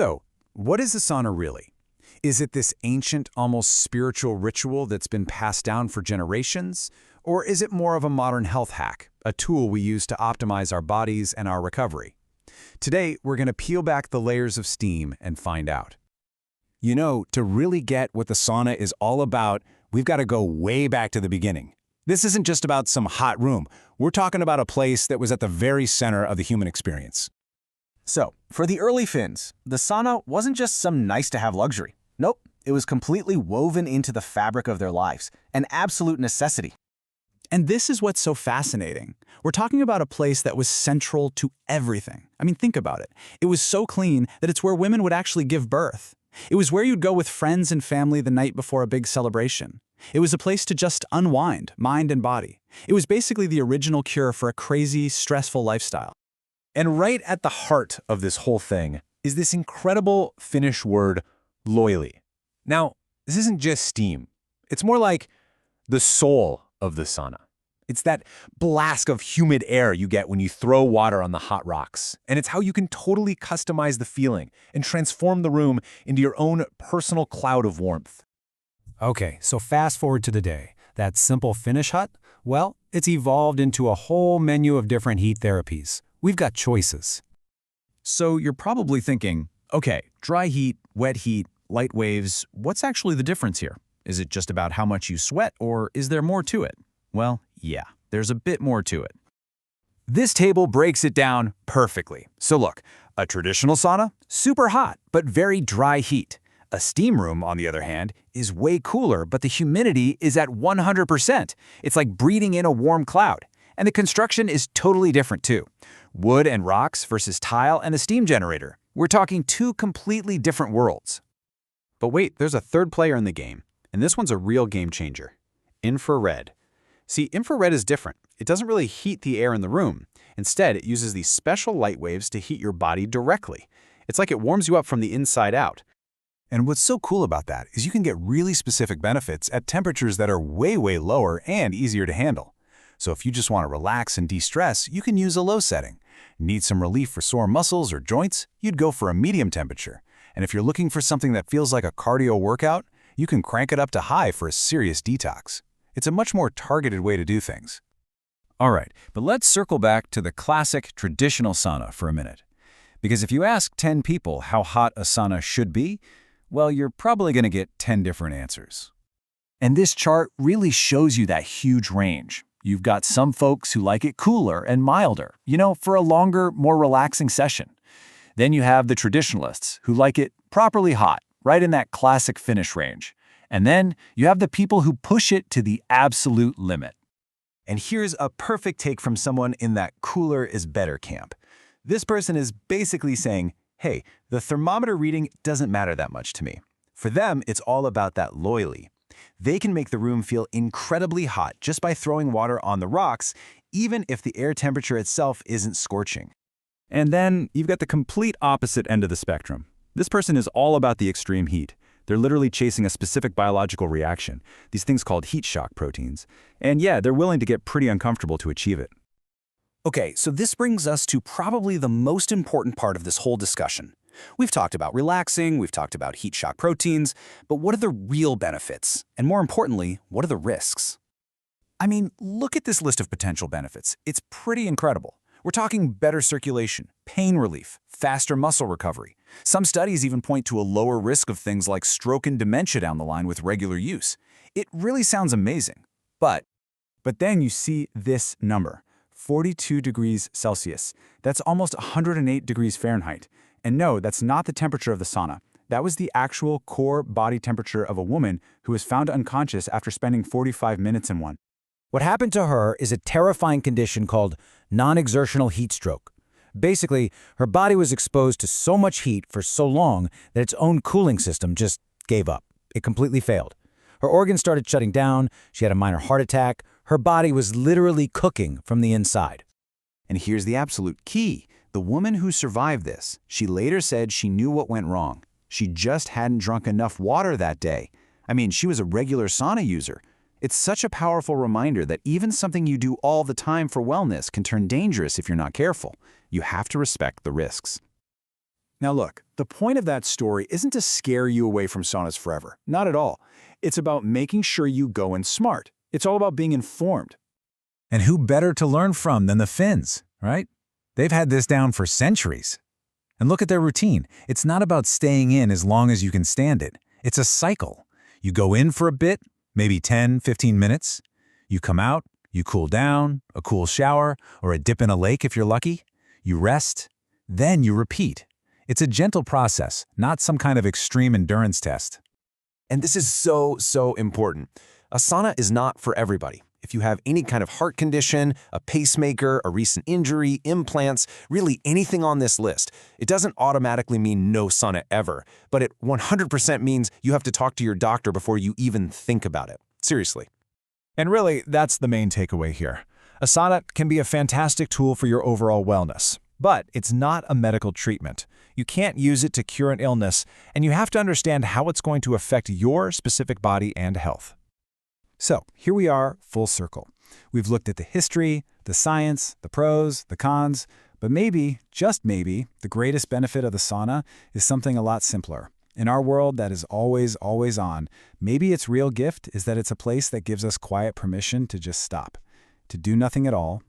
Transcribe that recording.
So, what is a sauna really? Is it this ancient, almost spiritual ritual that's been passed down for generations? Or is it more of a modern health hack, a tool we use to optimize our bodies and our recovery? Today, we're going to peel back the layers of steam and find out. You know, to really get what the sauna is all about, we've got to go way back to the beginning. This isn't just about some hot room. We're talking about a place that was at the very center of the human experience. So, for the early Finns, the sauna wasn't just some nice-to-have luxury. Nope, it was completely woven into the fabric of their lives, an absolute necessity. And this is what's so fascinating. We're talking about a place that was central to everything. I mean, think about it. It was so clean that it's where women would actually give birth. It was where you'd go with friends and family the night before a big celebration. It was a place to just unwind, mind and body. It was basically the original cure for a crazy, stressful lifestyle. And right at the heart of this whole thing is this incredible Finnish word, loili. Now, this isn't just steam. It's more like the soul of the sauna. It's that blast of humid air you get when you throw water on the hot rocks. And it's how you can totally customize the feeling and transform the room into your own personal cloud of warmth. Okay, so fast forward to the day. That simple Finnish hut, well, it's evolved into a whole menu of different heat therapies. We've got choices. So you're probably thinking, okay, dry heat, wet heat, light waves, what's actually the difference here? Is it just about how much you sweat, or is there more to it? Well, yeah, there's a bit more to it. This table breaks it down perfectly. So look, a traditional sauna, super hot, but very dry heat. A steam room, on the other hand, is way cooler, but the humidity is at 100%. It's like breathing in a warm cloud. And the construction is totally different too. Wood and rocks versus tile and a steam generator. We're talking two completely different worlds. But wait, there's a third player in the game, and this one's a real game changer. Infrared. See, infrared is different. It doesn't really heat the air in the room. Instead, it uses these special light waves to heat your body directly. It's like it warms you up from the inside out. And what's so cool about that is you can get really specific benefits at temperatures that are way, way lower and easier to handle. So if you just want to relax and de-stress, you can use a low setting. Need some relief for sore muscles or joints? You'd go for a medium temperature. And if you're looking for something that feels like a cardio workout, you can crank it up to high for a serious detox. It's a much more targeted way to do things. All right, but let's circle back to the classic traditional sauna for a minute. Because if you ask 10 people how hot a sauna should be, well, you're probably going to get 10 different answers. And this chart really shows you that huge range. You've got some folks who like it cooler and milder, for a longer, more relaxing session. Then you have the traditionalists who like it properly hot, right in that classic Finnish range. And then you have the people who push it to the absolute limit. And here's a perfect take from someone in that cooler is better camp. This person is basically saying, hey, the thermometer reading doesn't matter that much to me. For them, it's all about that loili. They can make the room feel incredibly hot just by throwing water on the rocks, even if the air temperature itself isn't scorching. And then you've got the complete opposite end of the spectrum. This person is all about the extreme heat. They're literally chasing a specific biological reaction, these things called heat shock proteins. And yeah, they're willing to get pretty uncomfortable to achieve it. Okay, so this brings us to probably the most important part of this whole discussion. We've talked about relaxing, we've talked about heat shock proteins, but what are the real benefits? And more importantly, what are the risks? I mean, look at this list of potential benefits. It's pretty incredible. We're talking better circulation, pain relief, faster muscle recovery. Some studies even point to a lower risk of things like stroke and dementia down the line with regular use. It really sounds amazing. But then you see this number, 42 degrees Celsius. That's almost 108 degrees Fahrenheit. And no, that's not the temperature of the sauna. That was the actual core body temperature of a woman who was found unconscious after spending 45 minutes in one. What happened to her is a terrifying condition called non-exertional heat stroke. Basically, her body was exposed to so much heat for so long that its own cooling system just gave up. It completely failed. Her organs started shutting down, she had a minor heart attack, her body was literally cooking from the inside. And here's the absolute key. The woman who survived this, she later said she knew what went wrong. She just hadn't drunk enough water that day. I mean, she was a regular sauna user. It's such a powerful reminder that even something you do all the time for wellness can turn dangerous if you're not careful. You have to respect the risks. Now look, the point of that story isn't to scare you away from saunas forever. Not at all. It's about making sure you go in smart. It's all about being informed. And who better to learn from than the Finns, right? They've had this down for centuries. And look at their routine. It's not about staying in as long as you can stand it. It's a cycle. You go in for a bit, maybe 10, 15 minutes. You come out, you cool down, a cool shower, or a dip in a lake if you're lucky. You rest, then you repeat. It's a gentle process, not some kind of extreme endurance test. And this is so important. A sauna is not for everybody. If you have any kind of heart condition, a pacemaker, a recent injury, implants, really anything on this list, it doesn't automatically mean no sauna ever, but it 100% means you have to talk to your doctor before you even think about it. Seriously. And really, that's the main takeaway here. A sauna can be a fantastic tool for your overall wellness, but it's not a medical treatment. You can't use it to cure an illness, and you have to understand how it's going to affect your specific body and health. So here we are, full circle. We've looked at the history, the science, the pros, the cons, but maybe, just maybe, the greatest benefit of the sauna is something a lot simpler. In our world that is always on, maybe its real gift is that it's a place that gives us quiet permission to just stop, to do nothing at all,